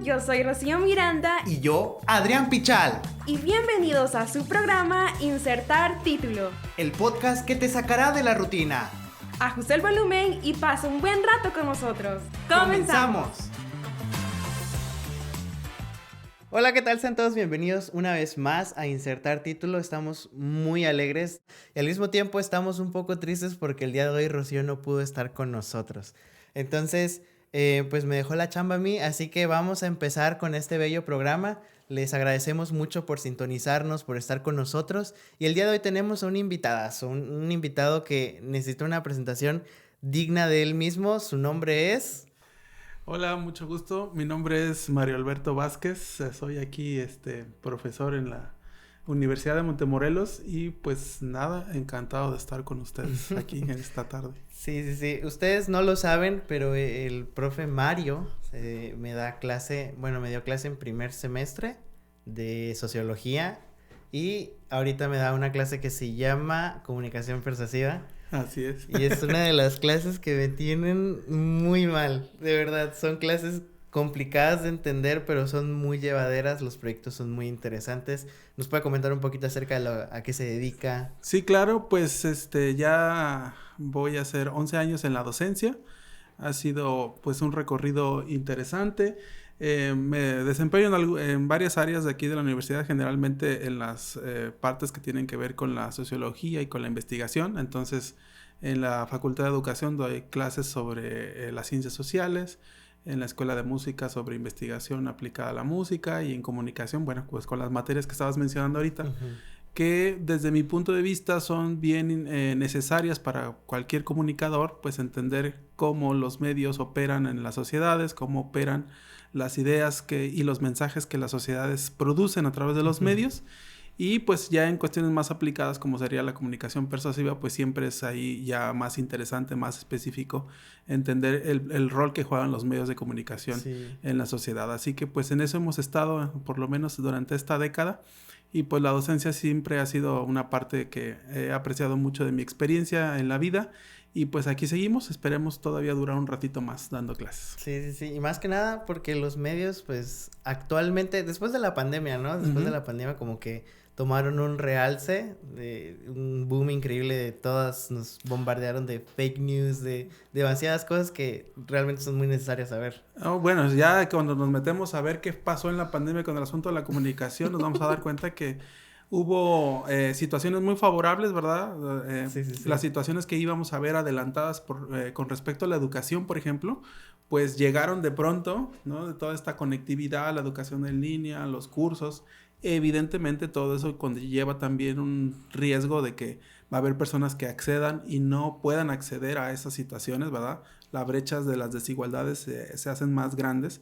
yo soy Rocío Miranda. Y yo, Adrián Pichal. Y bienvenidos a su programa Insertar Título. El podcast que te sacará de la rutina. Ajusta el volumen y pasa un buen rato con nosotros. ¡Comenzamos! Hola, ¿qué tal? Sean todos bienvenidos una vez más a Insertar Título. Estamos muy alegres y al mismo tiempo estamos un poco tristes porque el día de hoy Rocío no pudo estar con nosotros. Entonces, pues me dejó la chamba a mí, así que vamos a empezar con este bello programa. Les agradecemos mucho por sintonizarnos, por estar con nosotros. Y el día de hoy tenemos a un invitadazo, un invitado que necesita una presentación digna de él mismo. Su nombre es... Hola, mucho gusto. Mi nombre es Mario Alberto Vázquez. Soy aquí profesor en la Universidad de Montemorelos y pues nada, encantado de estar con ustedes aquí en esta tarde. Sí. Ustedes no lo saben, pero el profe Mario me dio clase en primer semestre de sociología y ahorita me da una clase que se llama comunicación persuasiva. Así es. Y es una de las clases que me tienen muy mal, de verdad. Son clases complicadas de entender, pero son muy llevaderas. Los proyectos son muy interesantes. ¿Nos puede comentar un poquito acerca de a qué se dedica? Sí, claro, pues ya voy a hacer 11 años en la docencia. Ha sido pues un recorrido interesante. Me desempeño en varias áreas de aquí de la universidad, generalmente en las partes que tienen que ver con la sociología y con la investigación. Entonces, en la Facultad de Educación doy clases sobre las ciencias sociales, en la Escuela de Música sobre investigación aplicada a la música y en comunicación, bueno, pues con las materias que estabas mencionando ahorita, que desde mi punto de vista son bien necesarias para cualquier comunicador, pues entender cómo los medios operan en las sociedades, cómo operan las ideas y los mensajes que las sociedades producen a través de los medios. Y pues ya en cuestiones más aplicadas como sería la comunicación persuasiva, pues siempre es ahí ya más interesante, más específico entender el rol que juegan los medios de comunicación en la sociedad. Así que pues en eso hemos estado por lo menos durante esta década. Y pues la docencia siempre ha sido una parte que he apreciado mucho de mi experiencia en la vida. Y pues aquí seguimos, esperemos todavía durar un ratito más dando clases. Sí. Y más que nada porque los medios, pues, actualmente, después de la pandemia, ¿no? Después de la pandemia como que tomaron un realce, un boom increíble todas nos bombardearon de fake news, de demasiadas cosas que realmente son muy necesarias saber. Bueno, ya cuando nos metemos a ver qué pasó en la pandemia con el asunto de la comunicación, nos vamos a dar cuenta que hubo situaciones muy favorables, ¿verdad? Sí. Las situaciones que íbamos a ver adelantadas con respecto a la educación, por ejemplo, pues llegaron de pronto, ¿no? De toda esta conectividad, la educación en línea, los cursos. Evidentemente todo eso conlleva también un riesgo de que va a haber personas que accedan y no puedan acceder a esas situaciones, ¿verdad? Las brechas de las desigualdades se hacen más grandes.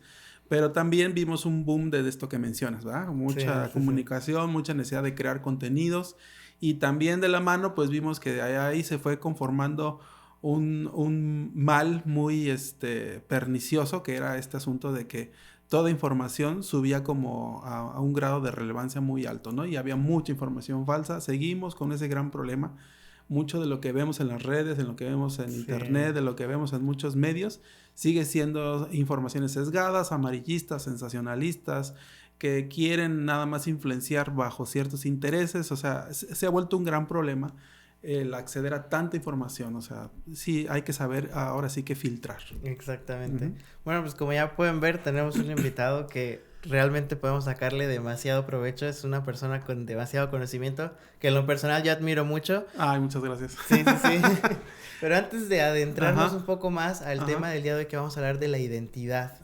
Pero también vimos un boom de esto que mencionas, ¿verdad? Mucha comunicación, mucha necesidad de crear contenidos. Y también de la mano, pues vimos que ahí se fue conformando un mal muy pernicioso, que era este asunto de que toda información subía como a un grado de relevancia muy alto, ¿no? Y había mucha información falsa. Seguimos con ese gran problema. Mucho de lo que vemos en las redes, en lo que vemos en internet, de lo que vemos en muchos medios, sigue siendo informaciones sesgadas, amarillistas, sensacionalistas, que quieren nada más influenciar bajo ciertos intereses. O sea, se ha vuelto un gran problema el acceder a tanta información. O sea, sí hay que saber ahora sí que filtrar. Exactamente. Bueno, pues como ya pueden ver, tenemos un invitado que realmente podemos sacarle demasiado provecho. Es una persona con demasiado conocimiento que en lo personal yo admiro mucho. Ay, muchas gracias. Sí. Pero antes de adentrarnos un poco más al tema del día de hoy, que vamos a hablar de la identidad.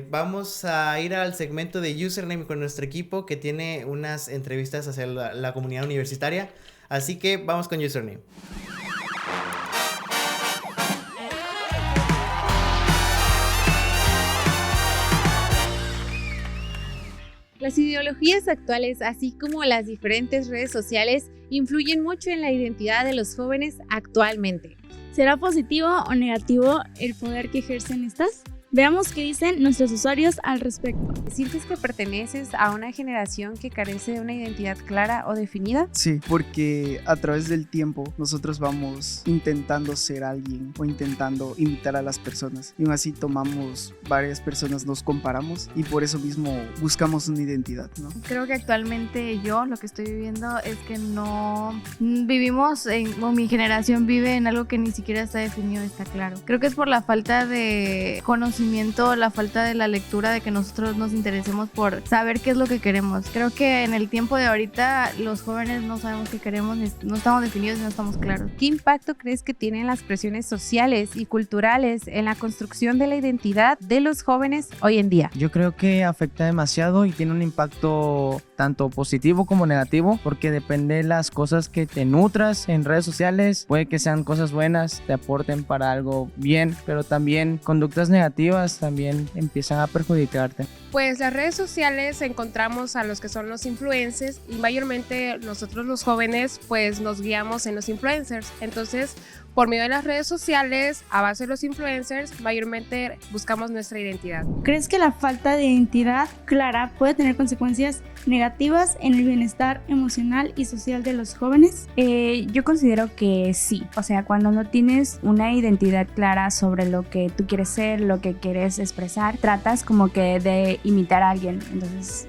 Vamos a ir al segmento de Username con nuestro equipo que tiene unas entrevistas hacia la comunidad universitaria. Así que vamos con Username. Las ideologías actuales, así como las diferentes redes sociales, influyen mucho en la identidad de los jóvenes actualmente. ¿Será positivo o negativo el poder que ejercen estas? Veamos qué dicen nuestros usuarios al respecto. ¿Sientes que perteneces a una generación que carece de una identidad clara o definida? Sí, porque a través del tiempo nosotros vamos intentando ser alguien o intentando imitar a las personas. Y aún así tomamos varias personas, nos comparamos y por eso mismo buscamos una identidad, ¿no? Creo que actualmente yo lo que estoy viviendo es que no vivimos o mi generación vive en algo que ni siquiera está definido, está claro. Creo que es por la falta de conocimiento, la falta de la lectura, de que nosotros nos interesemos por saber qué es lo que queremos. Creo que en el tiempo de ahorita los jóvenes no sabemos qué queremos, no estamos definidos y no estamos claros. ¿Qué impacto crees que tienen las presiones sociales y culturales en la construcción de la identidad de los jóvenes hoy en día? Yo creo que afecta demasiado y tiene un impacto tanto positivo como negativo, porque depende de las cosas que te nutras en redes sociales. Puede que sean cosas buenas, te aporten para algo bien, pero también conductas negativas también empiezan a perjudicarte. Pues las redes sociales encontramos a los que son los influencers y mayormente nosotros los jóvenes pues nos guiamos en los influencers. Entonces, por medio de las redes sociales, a base de los influencers, mayormente buscamos nuestra identidad. ¿Crees que la falta de identidad clara puede tener consecuencias negativas en el bienestar emocional y social de los jóvenes? Yo considero que sí. O sea, cuando no tienes una identidad clara sobre lo que tú quieres ser, lo que quieres expresar, tratas como que de imitar a alguien. Entonces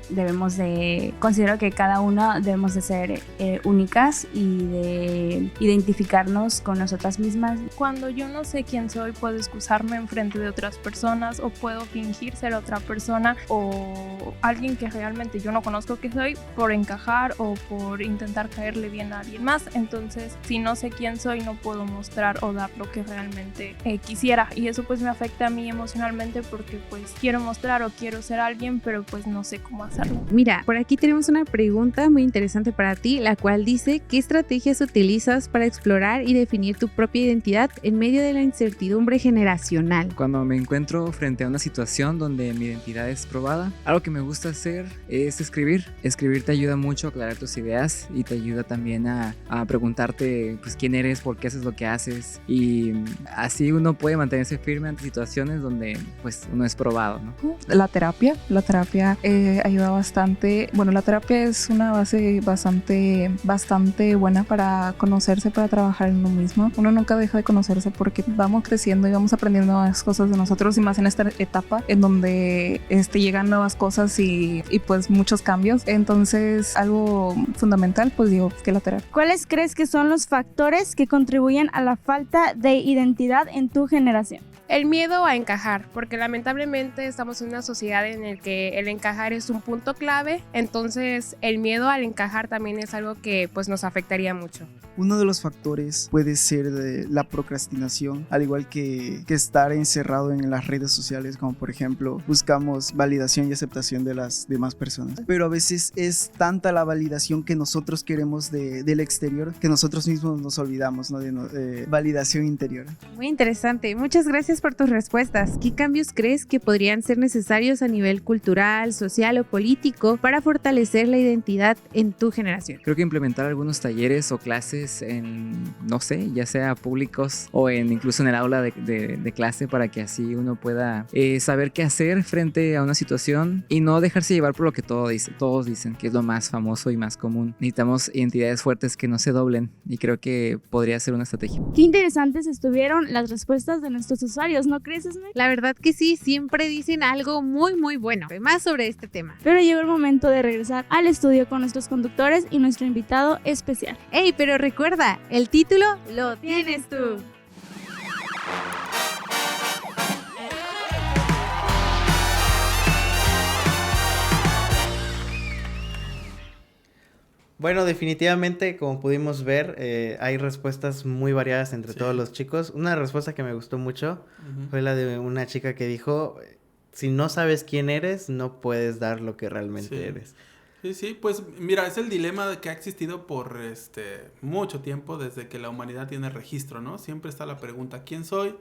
considero que cada uno debemos de ser únicas y de identificarnos con nosotras mismas. Cuando yo no sé quién soy, puedo excusarme enfrente de otras personas o puedo fingir ser otra persona o alguien que realmente yo no conozco que soy por encajar o por intentar caerle bien a alguien más. Entonces, si no sé quién soy, no puedo mostrar o dar lo que realmente quisiera, y eso pues me afecta a mí emocionalmente porque pues quiero mostrar o quiero ser alguien, pero pues no sé cómo hacerlo. Mira, por aquí tenemos una pregunta muy interesante para ti, la cual dice: ¿qué estrategias utilizas para explorar y definir tu propia identidad en medio de la incertidumbre generacional? Cuando me encuentro frente a una situación donde mi identidad es probada, algo que me gusta hacer es escribir. Escribir te ayuda mucho a aclarar tus ideas y te ayuda también a preguntarte pues quién eres, por qué haces lo que haces, y así uno puede mantenerse firme ante situaciones donde pues uno es probado, ¿no? La terapia ayuda bastante. Bueno, la terapia es una base bastante buena para conocerse, para trabajar en uno mismo. Uno nunca deja de conocerse porque vamos creciendo y vamos aprendiendo nuevas cosas de nosotros, y más en esta etapa en donde llegan nuevas cosas y pues muchos cambios. Entonces, algo fundamental, pues digo, que la terapia. ¿Cuáles crees que son los factores que contribuyen a la falta de identidad en tu generación? El miedo a encajar, porque lamentablemente estamos en una sociedad en la que el encajar es un punto clave, entonces el miedo al encajar también es algo que pues nos afectaría mucho. Uno de los factores puede ser la procrastinación, al igual que estar encerrado en las redes sociales, como por ejemplo buscamos validación y aceptación de las demás personas. Pero a veces es tanta la validación que nosotros queremos del exterior que nosotros mismos nos olvidamos, ¿no? de validación interior. Muy interesante, muchas gracias por tus respuestas. ¿Qué cambios crees que podrían ser necesarios a nivel cultural, social o político para fortalecer la identidad en tu generación? Creo que implementar algunos talleres o clases en, no sé, ya sea públicos o incluso en el aula de clase, para que así uno pueda saber qué hacer frente a una situación y no dejarse llevar por lo que todos dicen, que es lo más famoso y más común. Necesitamos identidades fuertes que no se doblen, y creo que podría ser una estrategia. Qué interesantes estuvieron las respuestas de nuestros usuarios, ¿no crees, Esme? La verdad que sí, siempre dicen algo muy muy bueno, más sobre este tema. Pero llegó el momento de regresar al estudio con nuestros conductores y nuestro invitado especial. ¡Ey! Pero recuerda, el título lo tienes tú. Bueno, definitivamente, como pudimos ver, hay respuestas muy variadas entre todos los chicos. Una respuesta que me gustó mucho fue la de una chica que dijo: si no sabes quién eres, no puedes dar lo que realmente eres. Sí, pues mira, es el dilema que ha existido por mucho tiempo, desde que la humanidad tiene registro, ¿no? Siempre está la pregunta: ¿quién soy?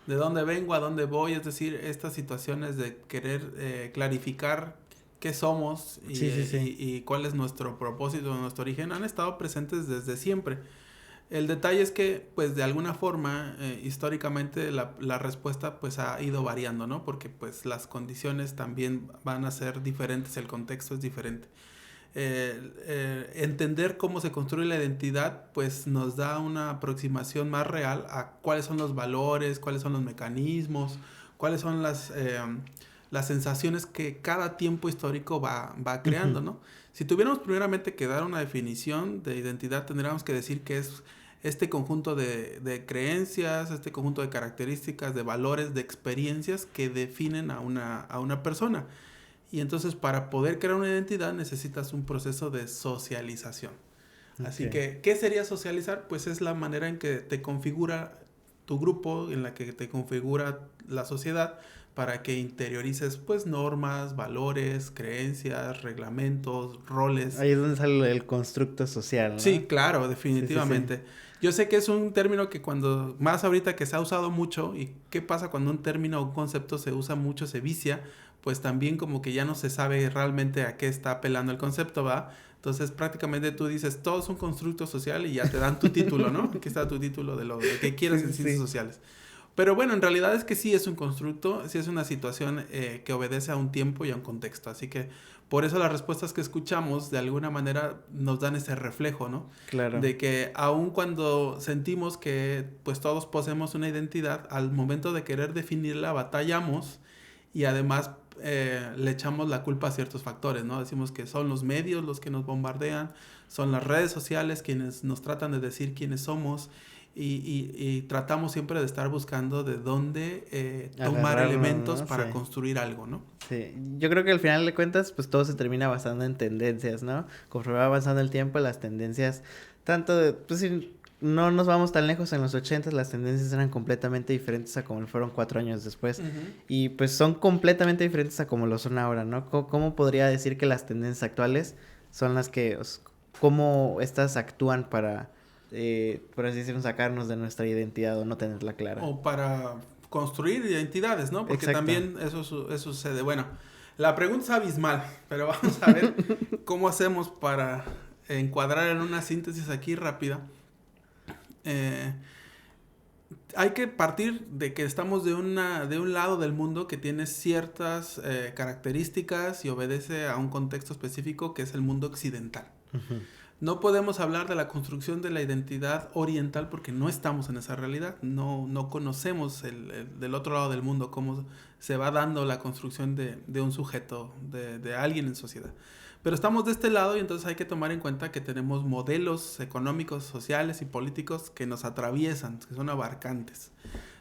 ¿De dónde vengo? ¿A dónde voy? Es decir, estas situaciones de querer clarificar qué somos y cuál es nuestro propósito, nuestro origen, han estado presentes desde siempre. El detalle es que, pues, de alguna forma, históricamente la respuesta, pues, ha ido variando, ¿no? Porque, pues, las condiciones también van a ser diferentes, el contexto es diferente. Entender cómo se construye la identidad, pues, nos da una aproximación más real a cuáles son los valores, cuáles son los mecanismos, cuáles son las sensaciones que cada tiempo histórico va creando, ¿no? Si tuviéramos primeramente que dar una definición de identidad, tendríamos que decir que es este conjunto de creencias, este conjunto de características, de valores, de experiencias que definen a una persona. Y entonces, para poder crear una identidad necesitas un proceso de socialización. Así que, ¿qué sería socializar? Pues es la manera en que te configura tu grupo, en la que te configura la sociedad, para que interiorices, pues, normas, valores, creencias, reglamentos, roles. Ahí es donde sale el constructo social, ¿no? Sí, claro, definitivamente. Sí. Yo sé que es un término que más ahorita que se ha usado mucho, y qué pasa cuando un término o un concepto se usa mucho, se vicia, pues también como que ya no se sabe realmente a qué está apelando el concepto, ¿va? Entonces prácticamente tú dices, todo es un constructo social y ya te dan tu título, ¿no? Aquí está tu título de lo que quieras en ciencias sociales. Pero bueno, en realidad es que sí es un constructo, sí es una situación que obedece a un tiempo y a un contexto. Así que por eso las respuestas que escuchamos de alguna manera nos dan ese reflejo, ¿no? Claro. De que aun cuando sentimos que pues todos poseemos una identidad, al momento de querer definirla batallamos y además le echamos la culpa a ciertos factores, ¿no? Decimos que son los medios los que nos bombardean, son las redes sociales quienes nos tratan de decir quiénes somos. Y tratamos siempre de estar buscando de dónde tomar elementos, ¿no? Para construir algo, ¿no? Sí, yo creo que al final de cuentas, pues todo se termina basando en tendencias, ¿no? Conforme va avanzando el tiempo, las tendencias, tanto de, pues si no nos vamos tan lejos, en los 80s las tendencias eran completamente diferentes a como fueron 4 años después. Uh-huh. Y pues son completamente diferentes a como lo son ahora, ¿no? ¿Cómo podría decir que las tendencias actuales son las que, cómo estas actúan para... por así decirlo, sacarnos de nuestra identidad o no tenerla clara? O para construir identidades, ¿no? Porque también eso sucede. Bueno, la pregunta es abismal, pero vamos a ver cómo hacemos para encuadrar en una síntesis aquí rápida. Hay que partir de que estamos de un lado del mundo que tiene ciertas características y obedece a un contexto específico que es el mundo occidental. Uh-huh. No podemos hablar de la construcción de la identidad oriental porque no estamos en esa realidad. No conocemos del otro lado del mundo cómo se va dando la construcción de un sujeto, de alguien en sociedad. Pero estamos de este lado y entonces hay que tomar en cuenta que tenemos modelos económicos, sociales y políticos que nos atraviesan, que son abarcantes.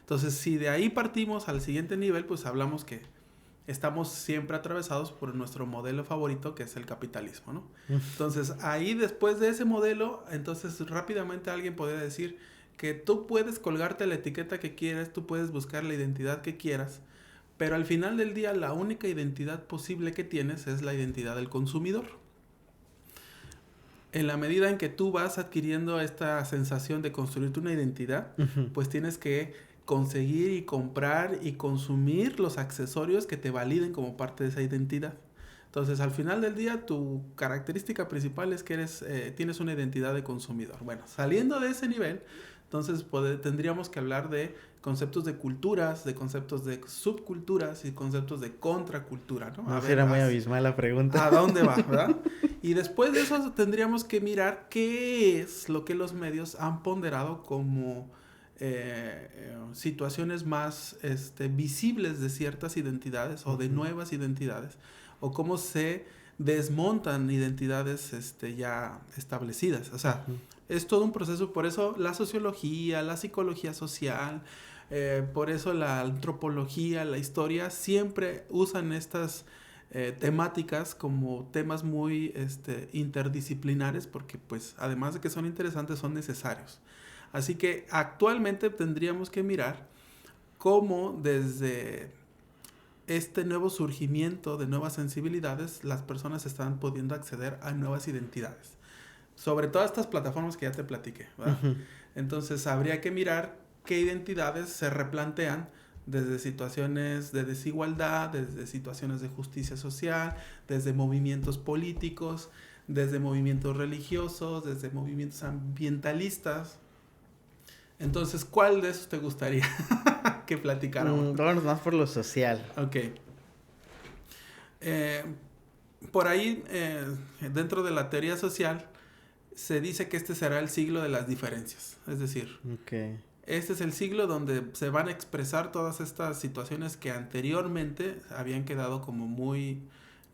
Entonces, si de ahí partimos al siguiente nivel, pues hablamos que estamos siempre atravesados por nuestro modelo favorito, que es el capitalismo, ¿no? Entonces, ahí después de ese modelo, entonces rápidamente alguien podría decir que tú puedes colgarte la etiqueta que quieras, tú puedes buscar la identidad que quieras, pero al final del día la única identidad posible que tienes es la identidad del consumidor. En la medida en que tú vas adquiriendo esta sensación de construirte una identidad, uh-huh, pues tienes que conseguir y comprar y consumir los accesorios que te validen como parte de esa identidad. Entonces, al final del día, tu característica principal es que tienes una identidad de consumidor. Bueno, saliendo de ese nivel, entonces tendríamos que hablar de conceptos de culturas, de conceptos de subculturas y conceptos de contracultura, ¿no? Era muy abismal la pregunta. ¿A dónde va, verdad? Y después de eso tendríamos que mirar qué es lo que los medios han ponderado como situaciones más visibles de ciertas identidades o de nuevas identidades, o cómo se desmontan identidades ya establecidas. O sea, es todo un proceso. Por eso la sociología, la psicología social, por eso la antropología, la historia, siempre usan estas temáticas como temas muy interdisciplinares, porque pues además de que son interesantes, son necesarios. Así que actualmente tendríamos que mirar cómo desde este nuevo surgimiento de nuevas sensibilidades las personas están pudiendo acceder a nuevas identidades. Sobre todas estas plataformas que ya te platiqué, ¿verdad? Uh-huh. Entonces habría que mirar qué identidades se replantean desde situaciones de desigualdad, desde situaciones de justicia social, desde movimientos políticos, desde movimientos religiosos, desde movimientos ambientalistas, Entonces, ¿cuál de esos te gustaría que platicáramos? Vámonos más por lo social. Ok. Por ahí, dentro de la teoría social, se dice que este será el siglo de las diferencias. Es decir, este es el siglo donde se van a expresar todas estas situaciones que anteriormente habían quedado como muy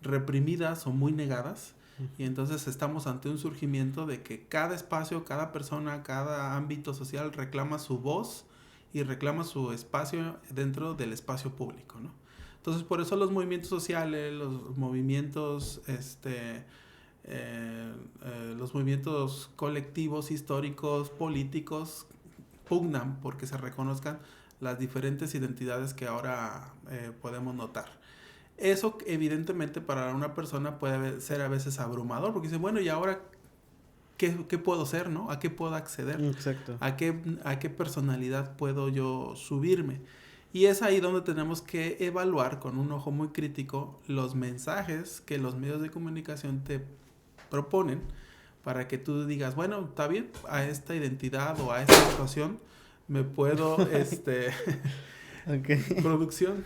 reprimidas o muy negadas. Y entonces estamos ante un surgimiento de que cada espacio, cada persona, cada ámbito social reclama su voz y reclama su espacio dentro del espacio público, ¿no? Entonces, por eso los movimientos sociales, los movimientos colectivos, históricos, políticos, pugnan porque se reconozcan las diferentes identidades que ahora podemos notar. Eso evidentemente para una persona puede ser a veces abrumador, porque dice, bueno, ¿y ahora qué puedo ser, no? ¿A qué puedo acceder? Exacto. ¿A qué personalidad puedo yo subirme? Y es ahí donde tenemos que evaluar con un ojo muy crítico los mensajes que los medios de comunicación te proponen para que tú digas, bueno, está bien, a esta identidad o a esta situación me puedo, producción.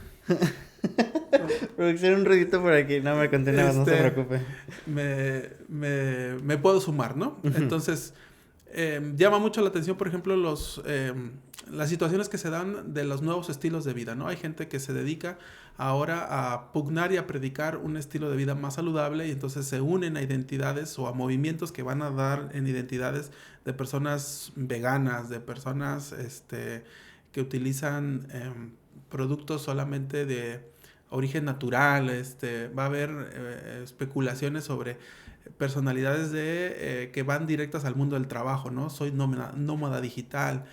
Producción, un ruidito por aquí, no me contenemos, no se preocupe. Me puedo sumar, ¿no? Entonces, llama mucho la atención, por ejemplo, las situaciones que se dan de los nuevos estilos de vida, ¿no? Hay gente que se dedica ahora a pugnar y a predicar un estilo de vida más saludable y entonces se unen a identidades o a movimientos que van a dar en identidades de personas veganas, de personas que utilizan productos solamente de origen natural. Va a haber especulaciones sobre personalidades que van directas al mundo del trabajo, ¿no? Soy nómada digital,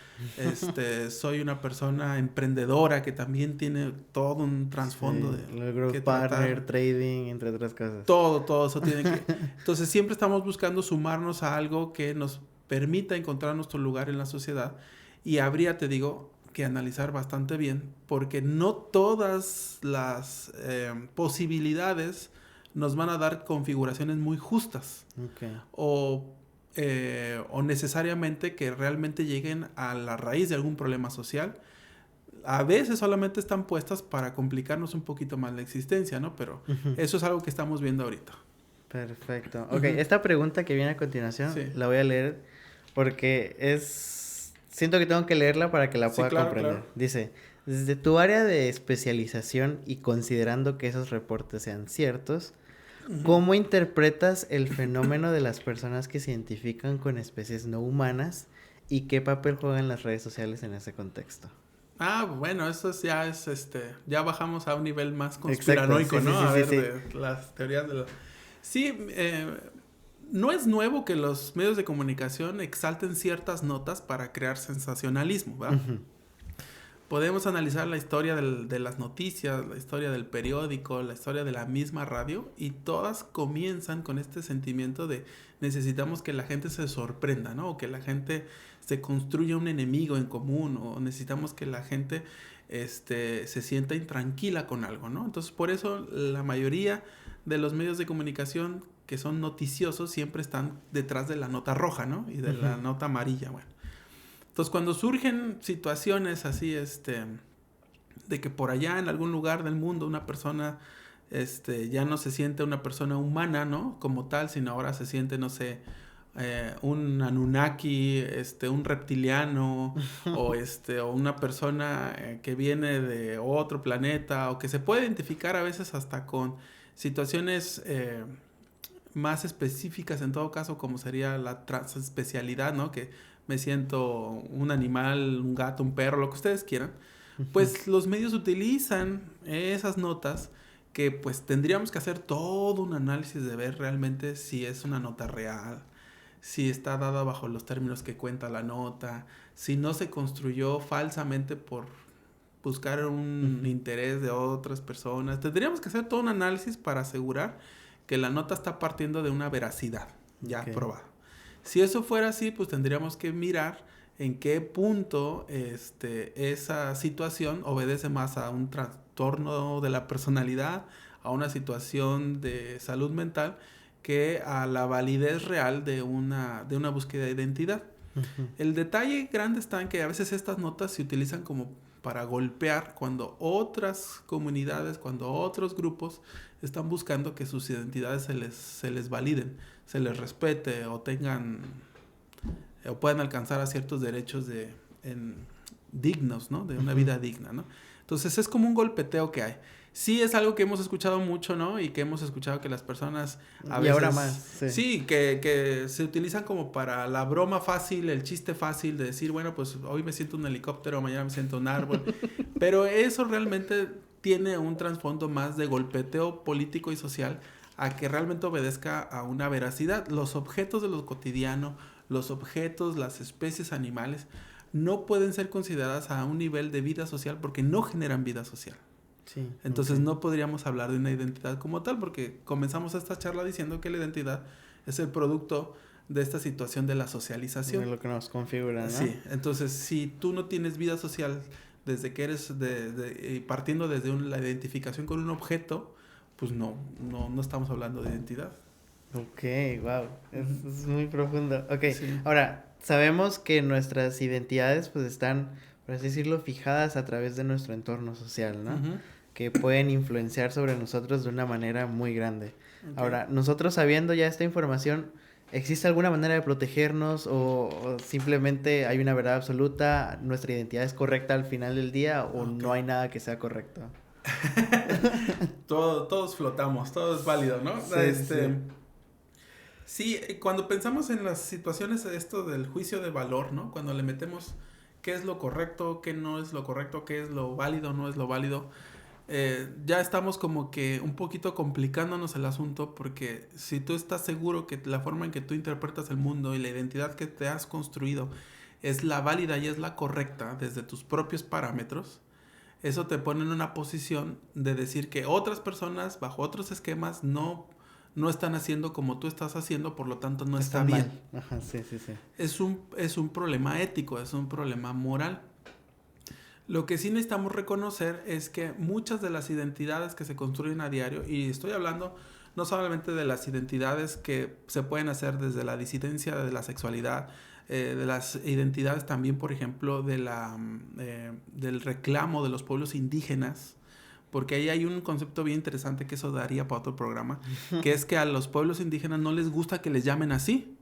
soy una persona emprendedora que también tiene todo un trasfondo el growth partner, trading, entre otras cosas. Todo eso tiene que... Entonces siempre estamos buscando sumarnos a algo que nos permita encontrar nuestro lugar en la sociedad y habría, te digo, que analizar bastante bien porque no todas las posibilidades nos van a dar configuraciones muy justas o necesariamente que realmente lleguen a la raíz de algún problema social. A veces solamente están puestas para complicarnos un poquito más la existencia, ¿no? Pero eso es algo que estamos viendo ahorita. Perfecto. Ok, esta pregunta que viene a continuación la voy a leer porque siento que tengo que leerla para que la pueda comprender. Claro. Dice, desde tu área de especialización y considerando que esos reportes sean ciertos, ¿cómo interpretas el fenómeno de las personas que se identifican con especies no humanas y qué papel juegan las redes sociales en ese contexto? Bueno, eso ya bajamos a un nivel más conspiranoico, ¿no? De las teorías de los... Sí, no es nuevo que los medios de comunicación exalten ciertas notas para crear sensacionalismo, ¿verdad? Podemos analizar la historia de las noticias, la historia del periódico, la historia de la misma radio y todas comienzan con este sentimiento de necesitamos que la gente se sorprenda, ¿no? O que la gente se construya un enemigo en común o necesitamos que la gente se sienta intranquila con algo, ¿no? Entonces, por eso la mayoría de los medios de comunicación que son noticiosos siempre están detrás de la nota roja, ¿no? Y de la nota amarilla, bueno. Entonces, cuando surgen situaciones así, de que por allá en algún lugar del mundo una persona, ya no se siente una persona humana, ¿no? Como tal, sino ahora se siente, no sé, un Anunnaki, un reptiliano, o una persona que viene de otro planeta, o que se puede identificar a veces hasta con situaciones más específicas, en todo caso, como sería la transespecialidad, ¿no? Que me siento un animal, un gato, un perro, lo que ustedes quieran, pues los medios utilizan esas notas que pues tendríamos que hacer todo un análisis de ver realmente si es una nota real, si está dada bajo los términos que cuenta la nota, si no se construyó falsamente por buscar un interés de otras personas. Tendríamos que hacer todo un análisis para asegurar que la nota está partiendo de una veracidad ya probada. Si eso fuera así, pues tendríamos que mirar en qué punto esa situación obedece más a un trastorno de la personalidad, a una situación de salud mental, que a la validez real de una búsqueda de identidad. El detalle grande está en que a veces estas notas se utilizan como para golpear cuando otras comunidades, cuando otros grupos están buscando que sus identidades se les validen, se les respete o tengan o puedan alcanzar a ciertos derechos dignos, ¿no? De una vida digna, ¿no? Entonces es como un golpeteo que hay. Sí, es algo que hemos escuchado mucho, ¿no? Y que hemos escuchado que las personas a veces... Y ahora más, sí. Sí, que se utilizan como para la broma fácil, el chiste fácil de decir, bueno, pues hoy me siento un helicóptero, mañana me siento un árbol. Pero eso realmente tiene un trasfondo más de golpeteo político y social a que realmente obedezca a una veracidad. Los objetos de lo cotidiano, los objetos, las especies animales, no pueden ser consideradas a un nivel de vida social porque no generan vida social. Sí, entonces no podríamos hablar de una identidad como tal porque comenzamos esta charla diciendo que la identidad es el producto de esta situación de la socialización. De lo que nos configura, ¿no? Sí, entonces si tú no tienes vida social desde que eres partiendo desde la identificación con un objeto, pues no estamos hablando de identidad. Ok, wow, es muy profundo. Ok, sí. Ahora, sabemos que nuestras identidades pues están, por así decirlo, fijadas a través de nuestro entorno social, ¿no? Que pueden influenciar sobre nosotros de una manera muy grande. Okay. Ahora, nosotros sabiendo ya esta información, ¿existe alguna manera de protegernos o simplemente hay una verdad absoluta, nuestra identidad es correcta al final del día o no hay nada que sea correcto? Todos flotamos, todo es válido, ¿no? Sí, cuando pensamos en las situaciones esto del juicio de valor, ¿no? Cuando le metemos qué es lo correcto, qué no es lo correcto, qué es lo válido, no es lo válido, ya estamos como que un poquito complicándonos el asunto porque si tú estás seguro que la forma en que tú interpretas el mundo y la identidad que te has construido es la válida y es la correcta desde tus propios parámetros, eso te pone en una posición de decir que otras personas bajo otros esquemas no están haciendo como tú estás haciendo, por lo tanto no está bien. Ajá, sí. Es un problema ético, es un problema moral. Lo que sí necesitamos reconocer es que muchas de las identidades que se construyen a diario, y estoy hablando no solamente de las identidades que se pueden hacer desde la disidencia de la sexualidad, de las identidades también, por ejemplo, del reclamo de los pueblos indígenas, porque ahí hay un concepto bien interesante que eso daría para otro programa, que es que a los pueblos indígenas no les gusta que les llamen así,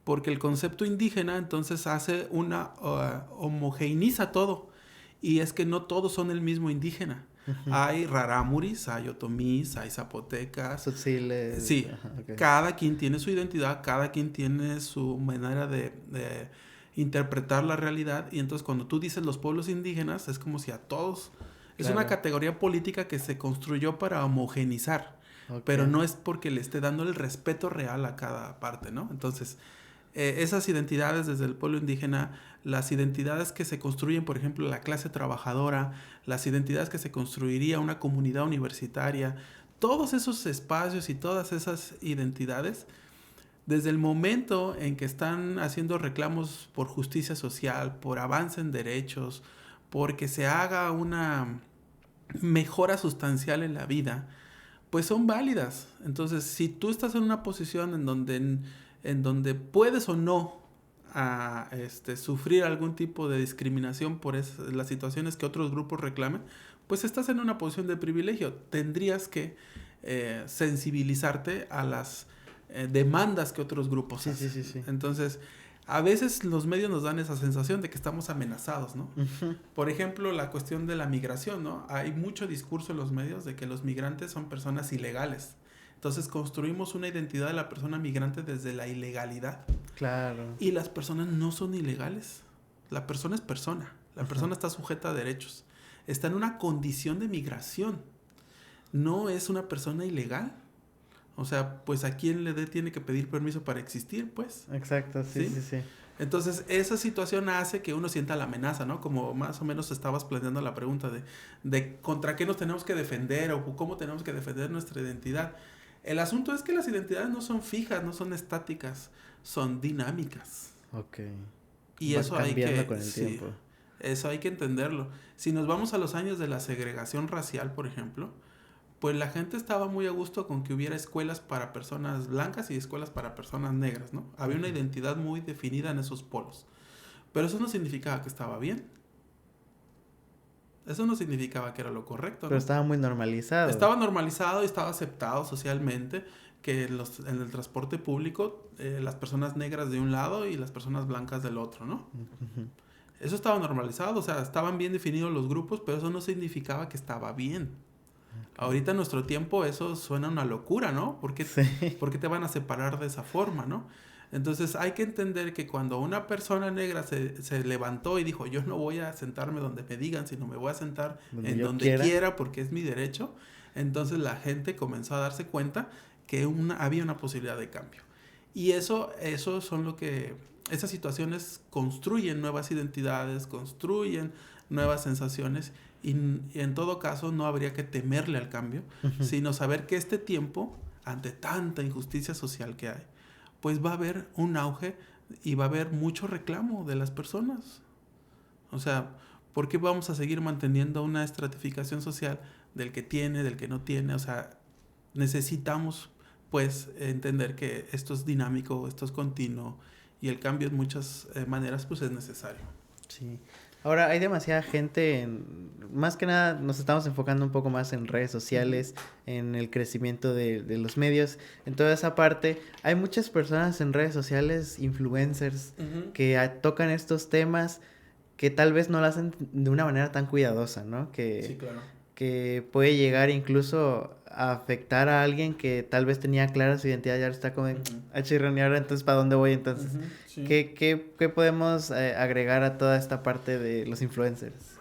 porque el concepto indígena entonces hace homogeneiza todo, y es que no todos son el mismo indígena. Hay rarámuris, hay otomís, hay zapotecas. Tzotziles. Sí, okay. Cada quien tiene su identidad, cada quien tiene su manera de interpretar la realidad, y entonces cuando tú dices los pueblos indígenas, es como si a todos... Es una categoría política que se construyó para homogenizar, pero no es porque le esté dando el respeto real a cada parte, ¿no? Entonces, esas identidades desde el pueblo indígena, las identidades que se construyen, por ejemplo, la clase trabajadora, las identidades que se construiría una comunidad universitaria, todos esos espacios y todas esas identidades, desde el momento en que están haciendo reclamos por justicia social, por avance en derechos, porque se haga una mejora sustancial en la vida, pues son válidas. Entonces, si tú estás en una posición en donde puedes o no sufrir algún tipo de discriminación por las situaciones que otros grupos reclamen, pues estás en una posición de privilegio. Tendrías que sensibilizarte a las demandas que otros grupos hacen. Sí. Entonces, a veces los medios nos dan esa sensación de que estamos amenazados, ¿no? Por ejemplo, la cuestión de la migración, ¿no? Hay mucho discurso en los medios de que los migrantes son personas ilegales. Entonces construimos una identidad de la persona migrante desde la ilegalidad. Claro. Y las personas no son ilegales. La persona es persona. La persona está sujeta a derechos. Está en una condición de migración. No es una persona ilegal. O sea, pues a quién tiene que pedir permiso para existir, pues. Exacto, sí. Entonces, esa situación hace que uno sienta la amenaza, ¿no? Como más o menos estabas planteando la pregunta de contra qué nos tenemos que defender o cómo tenemos que defender nuestra identidad. El asunto es que las identidades no son fijas, no son estáticas, son dinámicas. Ok. Y eso hay que... con el tiempo. Eso hay que entenderlo. Si nos vamos a los años de la segregación racial, por ejemplo, pues la gente estaba muy a gusto con que hubiera escuelas para personas blancas y escuelas para personas negras, ¿no? Había una identidad muy definida en esos polos. Pero eso no significaba que estaba bien. Eso no significaba que era lo correcto, ¿no? Pero estaba muy normalizado. Estaba normalizado y estaba aceptado socialmente que en el transporte público las personas negras de un lado y las personas blancas del otro, ¿no? Uh-huh. Eso estaba normalizado, o sea, estaban bien definidos los grupos, pero eso no significaba que estaba bien. Okay. Ahorita en nuestro tiempo eso suena una locura, ¿no? ¿Por qué te van a separar de esa forma, no? Entonces hay que entender que cuando una persona negra se levantó y dijo, yo no voy a sentarme donde me digan, sino me voy a sentar en donde quiera porque es mi derecho, entonces la gente comenzó a darse cuenta que había una posibilidad de cambio. Y eso son lo que... Esas situaciones construyen nuevas identidades, construyen nuevas sensaciones y en todo caso no habría que temerle al cambio, sino saber que este tiempo, ante tanta injusticia social que hay, pues va a haber un auge y va a haber mucho reclamo de las personas. O sea, ¿por qué vamos a seguir manteniendo una estratificación social del que tiene, del que no tiene? O sea, necesitamos pues entender que esto es dinámico, esto es continuo y el cambio en muchas maneras pues es necesario. Sí. Ahora hay demasiada gente, más que nada nos estamos enfocando un poco más en redes sociales, en el crecimiento de los medios, en toda esa parte. Hay muchas personas en redes sociales, influencers, que tocan estos temas que tal vez no lo hacen de una manera tan cuidadosa, ¿no? Sí, claro. Que puede llegar incluso a afectar a alguien que tal vez tenía clara su identidad y ahora está como a chirronear, entonces ¿para dónde voy? Entonces, sí. ¿Qué podemos agregar a toda esta parte de los influencers?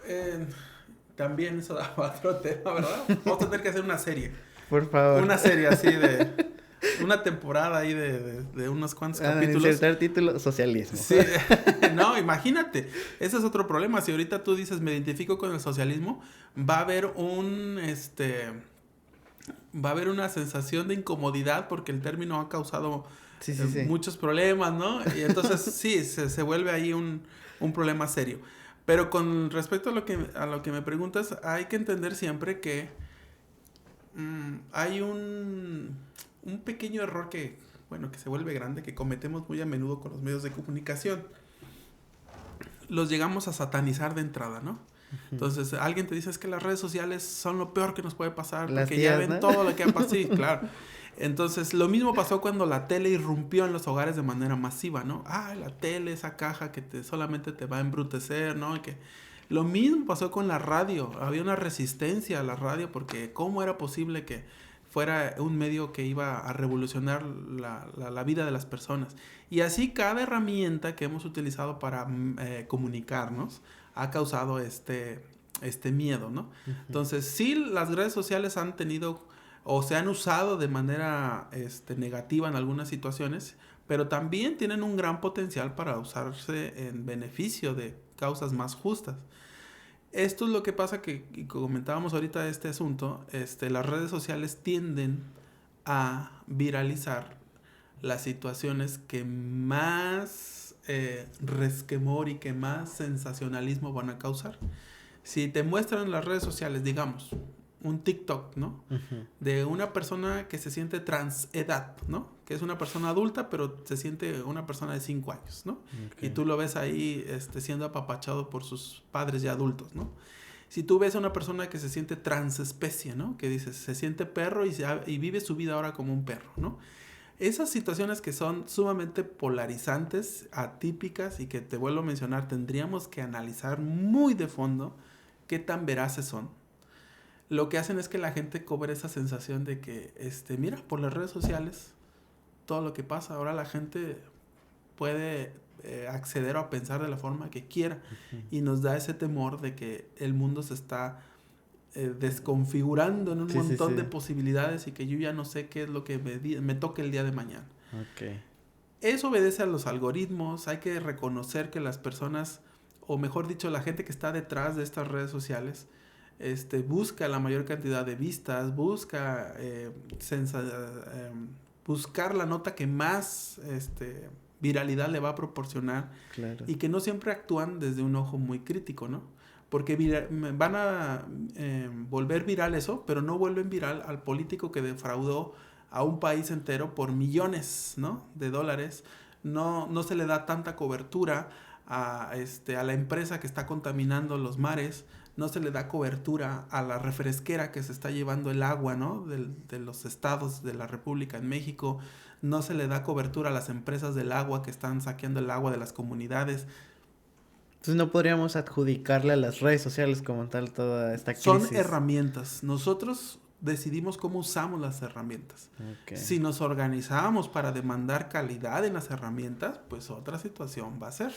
También eso da otro tema, ¿verdad? Vamos a tener que hacer una serie. Por favor. Una serie así de... Una temporada ahí de unos cuantos capítulos. Insertar título, socialismo. Sí, no, imagínate. Ese es otro problema. Si ahorita tú dices, me identifico con el socialismo, va a haber una sensación de incomodidad porque el término ha causado muchos problemas, ¿no? Y entonces sí, se vuelve ahí un problema serio. Pero con respecto a lo que me preguntas, hay que entender siempre que hay un pequeño error que se vuelve grande, que cometemos muy a menudo con los medios de comunicación. Los llegamos a satanizar de entrada, ¿no? Entonces, alguien te dice, es que las redes sociales son lo peor que nos puede pasar, porque ya ven, ¿no? Todo lo que ha pasado. Sí, claro. Entonces, lo mismo pasó cuando la tele irrumpió en los hogares de manera masiva, ¿no? La tele, esa caja que solamente te va a embrutecer, ¿no? Lo mismo pasó con la radio. Había una resistencia a la radio porque ¿cómo era posible que fuera un medio que iba a revolucionar la vida de las personas? Y así cada herramienta que hemos utilizado para comunicarnos ha causado este miedo, ¿no? Entonces, sí, las redes sociales han tenido o se han usado de manera negativa en algunas situaciones, pero también tienen un gran potencial para usarse en beneficio de causas más justas. Esto es lo que pasa que comentábamos ahorita de este asunto, las redes sociales tienden a viralizar las situaciones que más resquemor y que más sensacionalismo van a causar. Si te muestran en las redes sociales, digamos, un TikTok, ¿no? De una persona que se siente transedad, ¿no? Que es una persona adulta, pero se siente una persona de 5 años, ¿no? Okay. Y tú lo ves ahí siendo apapachado por sus padres ya adultos, ¿no? Si tú ves a una persona que se siente transespecie, ¿no? Que dices, se siente perro y vive su vida ahora como un perro, ¿no? Esas situaciones que son sumamente polarizantes, atípicas y que, te vuelvo a mencionar, tendríamos que analizar muy de fondo qué tan veraces son. Lo que hacen es que la gente cobre esa sensación de que, mira, por las redes sociales, todo lo que pasa, ahora la gente puede acceder o pensar de la forma que quiera y nos da ese temor de que el mundo se está desconfigurando en un montón de posibilidades y que yo ya no sé qué es lo que me toque el día de mañana. Okay. Eso obedece a los algoritmos. Hay que reconocer que las personas, o mejor dicho, la gente que está detrás de estas redes sociales, busca la mayor cantidad de vistas, busca buscar la nota que más viralidad le va a proporcionar. Claro. Y que no siempre actúan desde un ojo muy crítico, ¿no? Porque van a volver viral eso, pero no vuelven viral al político que defraudó a un país entero por millones, ¿no? de dólares. No se le da tanta cobertura a la empresa que está contaminando los mares, no se le da cobertura a la refresquera que se está llevando el agua, ¿no? De los estados de la República en México, no se le da cobertura a las empresas del agua que están saqueando el agua de las comunidades. Entonces no podríamos adjudicarle a las redes sociales como tal toda esta crisis. Son herramientas. Nosotros decidimos cómo usamos las herramientas. Okay. Si nos organizamos para demandar calidad en las herramientas, pues otra situación va a ser.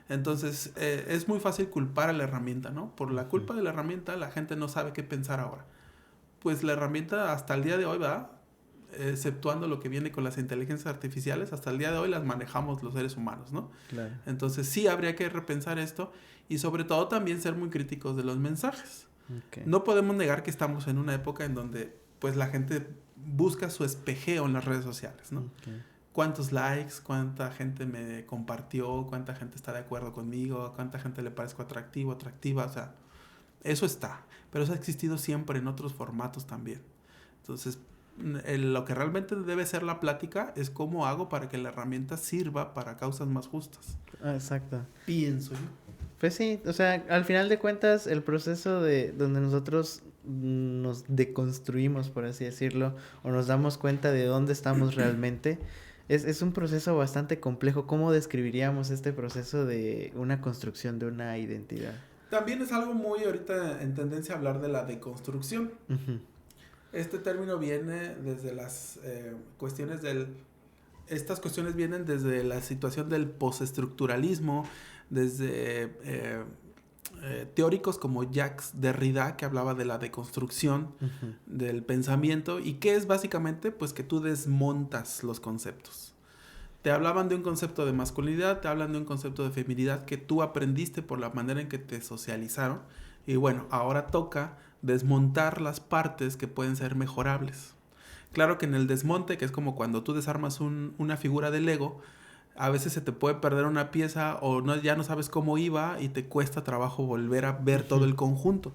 Entonces, es muy fácil culpar a la herramienta, ¿no? Por la culpa de la herramienta, la gente no sabe qué pensar ahora. Pues la herramienta hasta el día de hoy, ¿verdad? Exceptuando lo que viene con las inteligencias artificiales, hasta el día de hoy las manejamos los seres humanos, ¿no? Claro. Entonces, sí habría que repensar esto y sobre todo también ser muy críticos de los mensajes. Okay. No podemos negar que estamos en una época en donde pues la gente busca su espejeo en las redes sociales, ¿no? Okay. ¿Cuántos likes? ¿Cuánta gente me compartió? ¿Cuánta gente está de acuerdo conmigo? ¿Cuánta gente le parezco atractivo, atractiva? O sea, eso está. Pero eso ha existido siempre en otros formatos también. Entonces, lo que realmente debe ser la plática es cómo hago para que la herramienta sirva para causas más justas. Exacto. Pienso yo. Pues sí, o sea, al final de cuentas, el proceso de donde nosotros nos deconstruimos, por así decirlo, o nos damos cuenta de dónde estamos realmente, es un proceso bastante complejo. ¿Cómo describiríamos este proceso de una construcción de una identidad? También es algo muy ahorita en tendencia a hablar de la deconstrucción. Uh-huh. Este término viene desde las cuestiones estas cuestiones vienen desde la situación del postestructuralismo, desde teóricos como Jacques Derrida, que hablaba de la deconstrucción uh-huh. del pensamiento, y que es básicamente pues que tú desmontas los conceptos. Te hablaban de un concepto de masculinidad, te hablan de un concepto de feminidad que tú aprendiste por la manera en que te socializaron, y bueno, ahora toca desmontar las partes que pueden ser mejorables. Claro que en el desmonte, que es como cuando tú desarmas una figura de Lego, a veces se te puede perder una pieza o ya no sabes cómo iba y te cuesta trabajo volver a ver todo el conjunto.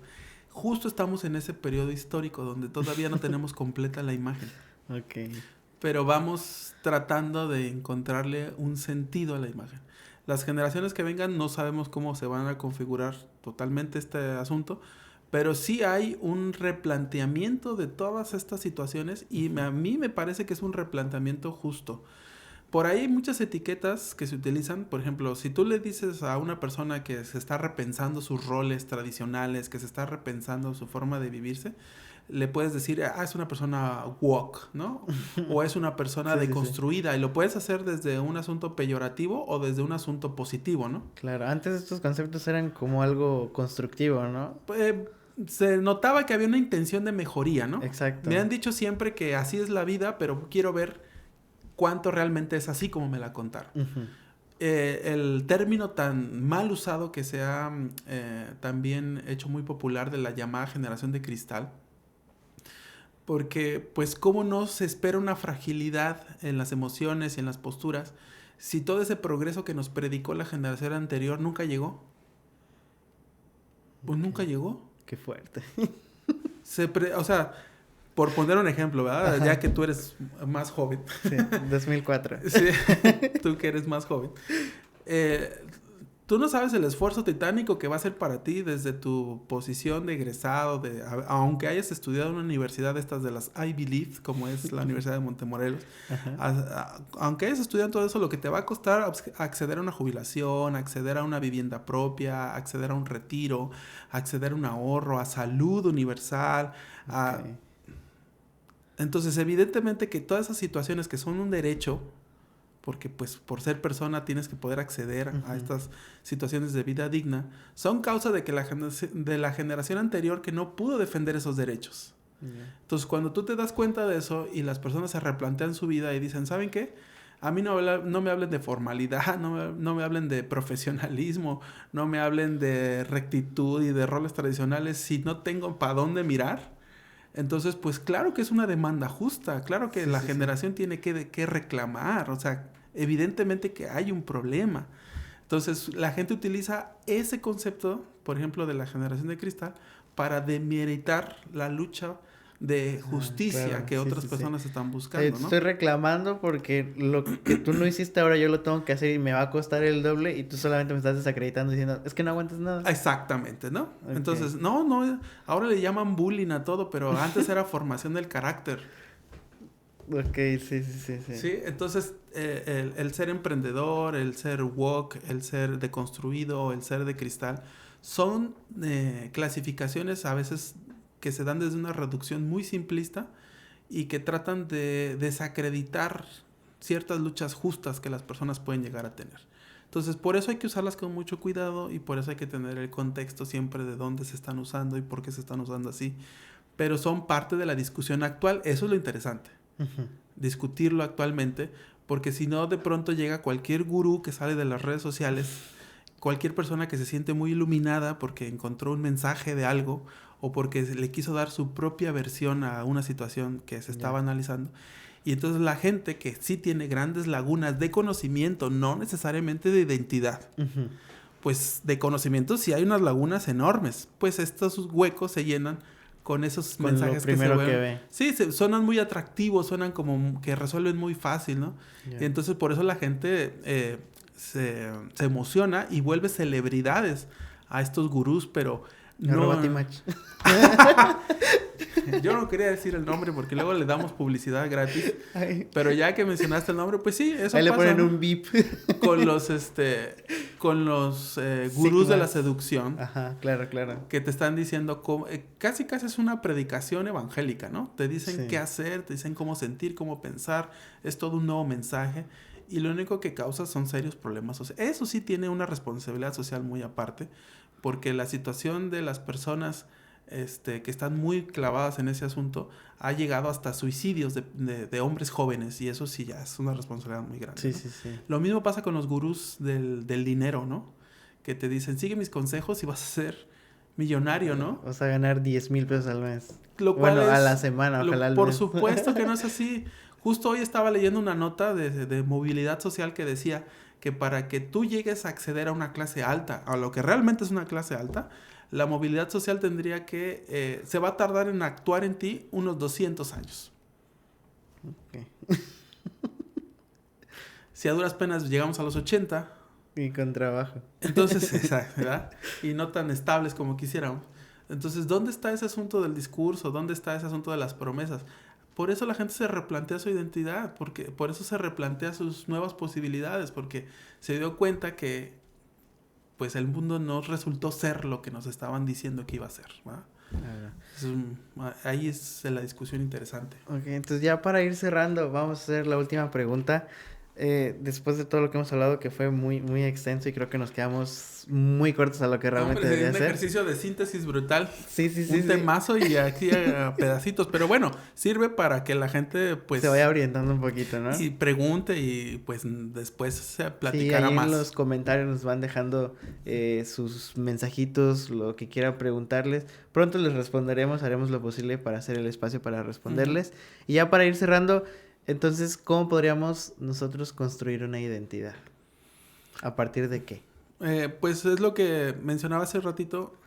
Justo estamos en ese periodo histórico donde todavía no tenemos completa la imagen. Okay. Pero vamos tratando de encontrarle un sentido a la imagen. Las generaciones que vengan no sabemos cómo se van a configurar totalmente este asunto, pero sí hay un replanteamiento de todas estas situaciones y a mí me parece que es un replanteamiento justo. Por ahí hay muchas etiquetas que se utilizan. Por ejemplo, si tú le dices a una persona que se está repensando sus roles tradicionales, que se está repensando su forma de vivirse, le puedes decir, es una persona woke, ¿no? O es una persona deconstruida. Sí. Y lo puedes hacer desde un asunto peyorativo o desde un asunto positivo, ¿no? Claro, antes estos conceptos eran como algo constructivo, ¿no? Se notaba que había una intención de mejoría, ¿no? Exacto. Me han dicho siempre que así es la vida, pero quiero ver cuánto realmente es así como me la contaron. Uh-huh. El término tan mal usado que se ha también hecho muy popular de la llamada generación de cristal, porque pues cómo no se espera una fragilidad en las emociones y en las posturas si todo ese progreso que nos predicó la generación anterior nunca llegó. Pues nunca llegó. Qué fuerte. O sea, por poner un ejemplo, ¿verdad? Ajá. Ya que tú eres más joven. Sí, 2004. Sí, tú que eres más joven. Tú no sabes el esfuerzo titánico que va a ser para ti desde tu posición de egresado, aunque hayas estudiado en una universidad de estas de las Ivy League, como es la Universidad de Montemorelos, aunque hayas estudiado todo eso, lo que te va a costar acceder a una jubilación, acceder a una vivienda propia, acceder a un retiro, acceder a un ahorro, a salud universal, okay. Entonces, evidentemente que todas esas situaciones que son un derecho, porque pues por ser persona tienes que poder acceder uh-huh. a estas situaciones de vida digna, son causa de que de la generación anterior que no pudo defender esos derechos. Uh-huh. Entonces, cuando tú te das cuenta de eso y las personas se replantean su vida y dicen, ¿saben qué? A mí no me hablen de formalidad, no me hablen de profesionalismo, no me hablen de rectitud y de roles tradicionales si no tengo para dónde mirar. Entonces, pues claro que es una demanda justa, claro que la generación tiene que reclamar, o sea, evidentemente que hay un problema. Entonces, la gente utiliza ese concepto, por ejemplo, de la generación de cristal, para demeritar la lucha de justicia claro, que sí, otras sí, personas sí. están buscando, ¿no? Estoy reclamando porque lo que tú no hiciste ahora yo lo tengo que hacer y me va a costar el doble y tú solamente me estás desacreditando diciendo, es que no aguantas nada. Exactamente, ¿no? Okay. Entonces, no, ahora le llaman bullying a todo, pero antes era formación del carácter. Ok, sí. Sí, entonces el ser emprendedor, el ser woke, el ser deconstruido, el ser de cristal, son clasificaciones a veces que se dan desde una reducción muy simplista y que tratan de desacreditar ciertas luchas justas que las personas pueden llegar a tener. Entonces, por eso hay que usarlas con mucho cuidado y por eso hay que tener el contexto siempre de dónde se están usando y por qué se están usando así. Pero son parte de la discusión actual, eso es lo interesante. Uh-huh. Discutirlo actualmente, porque si no, de pronto llega cualquier gurú que sale de las redes sociales, cualquier persona que se siente muy iluminada porque encontró un mensaje de algo o porque le quiso dar su propia versión a una situación que se estaba analizando. Y entonces la gente que sí tiene grandes lagunas de conocimiento, no necesariamente de identidad, uh-huh. Pues de conocimiento sí hay unas lagunas enormes, pues estos huecos se llenan con esos mensajes que se ve. Sí, suenan muy atractivos, suenan como que resuelven muy fácil, ¿no? Y entonces por eso la gente se emociona y vuelve celebridades a estos gurús, pero no... Yo no quería decir el nombre porque luego le damos publicidad gratis. Ay. Pero ya que mencionaste el nombre, pues sí, eso ahí pasa. Ahí le ponen un beep. Con los gurús de la seducción. Ajá, claro. Que te están diciendo, casi es una predicación evangélica, ¿no? Te dicen qué hacer, te dicen cómo sentir, cómo pensar. Es todo un nuevo mensaje. Y lo único que causa son serios problemas sociales. Eso sí tiene una responsabilidad social muy aparte. Porque la situación de las personas... que están muy clavadas en ese asunto, ha llegado hasta suicidios de hombres jóvenes, y eso sí ya es una responsabilidad muy grande. Sí, ¿no? sí. Lo mismo pasa con los gurús del dinero, ¿no? Que te dicen, sigue mis consejos y vas a ser millonario, ¿no? Vas a ganar 10,000 pesos al mes. Lo cual a la semana, ojalá al mes. Por supuesto que no es así. Justo hoy estaba leyendo una nota de movilidad social que decía que para que tú llegues a acceder a una clase alta, a lo que realmente es una clase alta, la movilidad social tendría que... se va a tardar en actuar en ti unos 200 años. Okay. Si a duras penas llegamos a los 80... Y con trabajo. Entonces, ¿verdad? Y no tan estables como quisiéramos. Entonces, ¿dónde está ese asunto del discurso? ¿Dónde está ese asunto de las promesas? Por eso la gente se replantea su identidad, porque por eso se replantea sus nuevas posibilidades, porque se dio cuenta que pues el mundo no resultó ser lo que nos estaban diciendo que iba a ser, ¿verdad? Ahí es la discusión interesante. Ok, entonces ya para ir cerrando, vamos a hacer la última pregunta. Después de todo lo que hemos hablado, que fue muy, muy extenso y creo que nos quedamos muy cortos a lo que realmente debía ser. Un ejercicio de síntesis brutal. Sí. Un temazo y aquí a pedacitos. Pero bueno, sirve para que la gente pues... se vaya orientando un poquito, ¿no? Y pregunte y pues después se platicará ahí más. En los comentarios nos van dejando sus mensajitos, lo que quieran preguntarles. Pronto les responderemos, haremos lo posible para hacer el espacio para responderles. Uh-huh. Y ya para ir cerrando... Entonces, ¿cómo podríamos nosotros construir una identidad? ¿A partir de qué? Pues es lo que mencionaba hace ratito.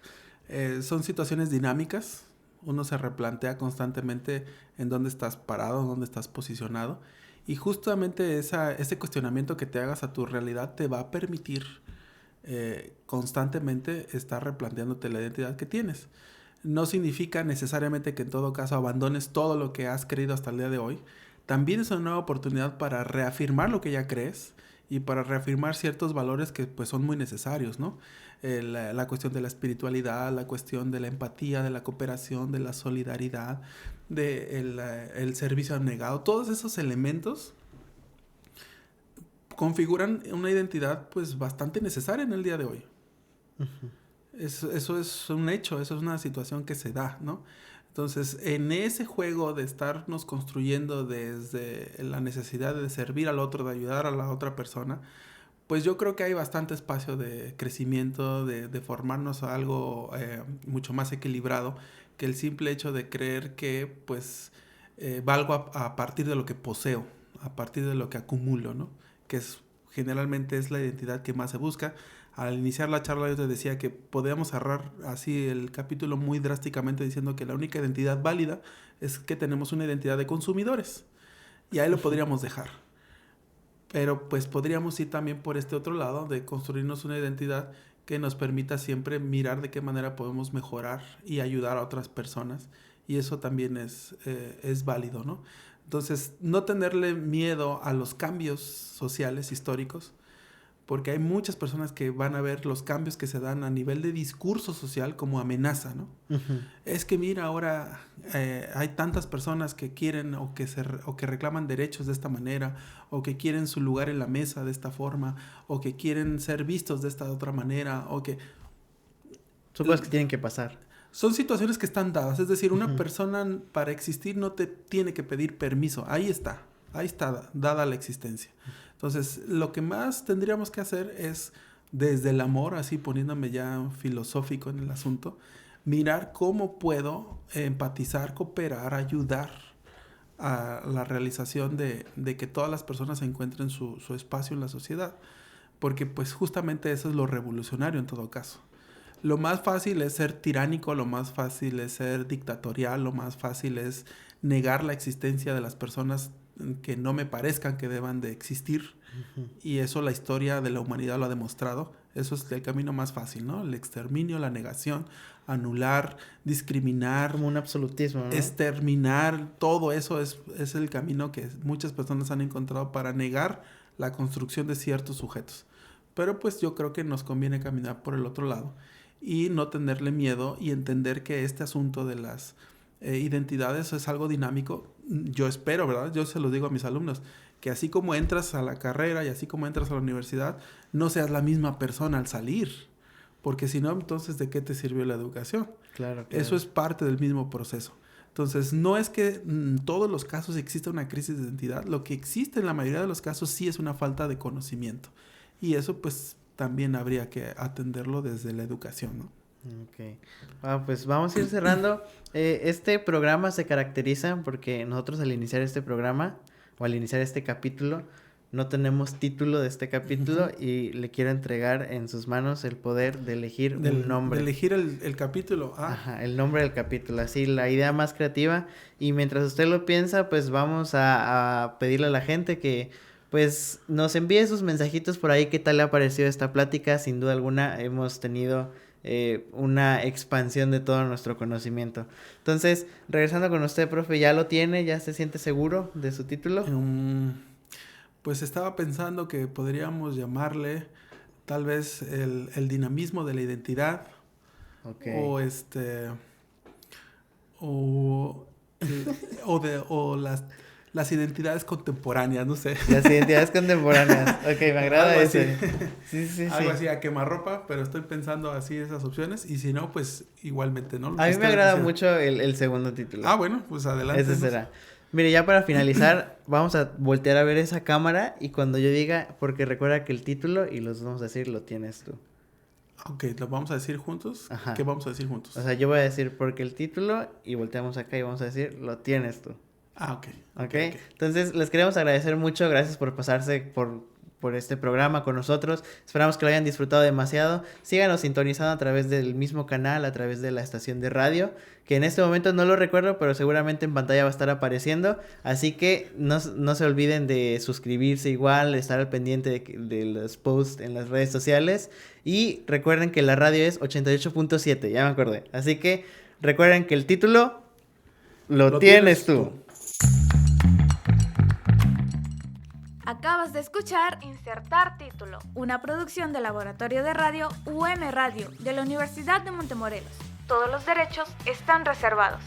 Son situaciones dinámicas. Uno se replantea constantemente en dónde estás parado, dónde estás posicionado. Y justamente ese cuestionamiento que te hagas a tu realidad te va a permitir constantemente estar replanteándote la identidad que tienes. No significa necesariamente que en todo caso abandones todo lo que has creído hasta el día de hoy. También es una nueva oportunidad para reafirmar lo que ya crees y para reafirmar ciertos valores que pues son muy necesarios, ¿no? La cuestión de la espiritualidad, la cuestión de la empatía, de la cooperación, de la solidaridad, el servicio abnegado. Todos esos elementos configuran una identidad pues bastante necesaria en el día de hoy. Uh-huh. Eso es un hecho, eso es una situación que se da, ¿no? Entonces, en ese juego de estarnos construyendo desde la necesidad de servir al otro, de ayudar a la otra persona, pues yo creo que hay bastante espacio de crecimiento, de formarnos a algo mucho más equilibrado que el simple hecho de creer que pues valgo a partir de lo que poseo, a partir de lo que acumulo, ¿no? Que generalmente es la identidad que más se busca. al iniciar la charla yo te decía que podíamos cerrar así el capítulo muy drásticamente diciendo que la única identidad válida es que tenemos una identidad de consumidores. Y ahí lo podríamos dejar. Pero pues podríamos ir también por este otro lado de construirnos una identidad que nos permita siempre mirar de qué manera podemos mejorar y ayudar a otras personas. Y eso también es válido, ¿no? Entonces, no tenerle miedo a los cambios sociales históricos, porque hay muchas personas que van a ver los cambios que se dan a nivel de discurso social como amenaza, ¿no? Uh-huh. Es que mira, ahora hay tantas personas que quieren o que reclaman derechos de esta manera, o que quieren su lugar en la mesa de esta forma, o que quieren ser vistos de esta otra manera, o que... Son cosas que tienen que pasar. Son situaciones que están dadas, es decir, una persona para existir no te tiene que pedir permiso, ahí está dada la existencia. Entonces, lo que más tendríamos que hacer es, desde el amor, así poniéndome ya filosófico en el asunto, mirar cómo puedo empatizar, cooperar, ayudar a la realización de que todas las personas encuentren su espacio en la sociedad. Porque pues justamente eso es lo revolucionario en todo caso. Lo más fácil es ser tiránico, lo más fácil es ser dictatorial, lo más fácil es negar la existencia de las personas que no me parezcan que deban de existir. Uh-huh. Y eso la historia de la humanidad lo ha demostrado. Eso es el camino más fácil, ¿no? El exterminio, la negación, anular, discriminar. Como un absolutismo, ¿no? Exterminar, todo eso es el camino que muchas personas han encontrado para negar la construcción de ciertos sujetos. Pero pues yo creo que nos conviene caminar por el otro lado y no tenerle miedo y entender que este asunto de las identidades es algo dinámico. Yo espero, ¿verdad? Yo se lo digo a mis alumnos, que así como entras a la carrera y así como entras a la universidad, no seas la misma persona al salir, porque si no, entonces ¿de qué te sirvió la educación? Claro. Eso es parte del mismo proceso. Entonces, no es que en todos los casos exista una crisis de identidad, lo que existe en la mayoría de los casos sí es una falta de conocimiento, y eso pues también habría que atenderlo desde la educación, ¿no? Ok. Pues vamos a ir cerrando. Este programa se caracteriza porque nosotros al iniciar este programa o al iniciar este capítulo no tenemos título de este capítulo. Uh-huh. Y le quiero entregar en sus manos el poder de elegir un nombre. De elegir el capítulo. Ajá, el nombre del capítulo, así la idea más creativa. Y mientras usted lo piensa, pues vamos a pedirle a la gente que pues nos envíe sus mensajitos por ahí. ¿Qué tal le ha parecido esta plática? Sin duda alguna hemos tenido una expansión de todo nuestro conocimiento. Entonces, regresando con usted, profe, ¿ya lo tiene? ¿Ya se siente seguro de su título? Pues estaba pensando que podríamos llamarle tal vez el dinamismo de la identidad. Okay. O las identidades contemporáneas, no sé. Las identidades contemporáneas. Ok, me agrada eso. Sí. Algo así, a quemarropa, pero estoy pensando así esas opciones. Y si no, pues igualmente, ¿no? A mí me agrada mucho el segundo título. Bueno, pues adelante. Ese será. Mire, ya para finalizar, vamos a voltear a ver esa cámara y cuando yo diga, porque recuerda que el título, y los vamos a decir, lo tienes tú. Ok, ¿lo vamos a decir juntos? Ajá. ¿Qué vamos a decir juntos? O sea, yo voy a decir porque el título y volteamos acá y vamos a decir, lo tienes tú. Ok. Entonces, les queremos agradecer mucho. Gracias por pasarse por este programa con nosotros. Esperamos que lo hayan disfrutado demasiado. Síganos sintonizando a través del mismo canal, a través de la estación de radio, que en este momento no lo recuerdo, pero seguramente en pantalla va a estar apareciendo. Así que no se olviden de suscribirse igual, de estar al pendiente de los posts en las redes sociales. Y recuerden que la radio es 88.7, ya me acordé. Así que recuerden que el título lo tienes tú. Acabas de escuchar Insertar Título, una producción del Laboratorio de Radio UM Radio de la Universidad de Montemorelos. Todos los derechos están reservados.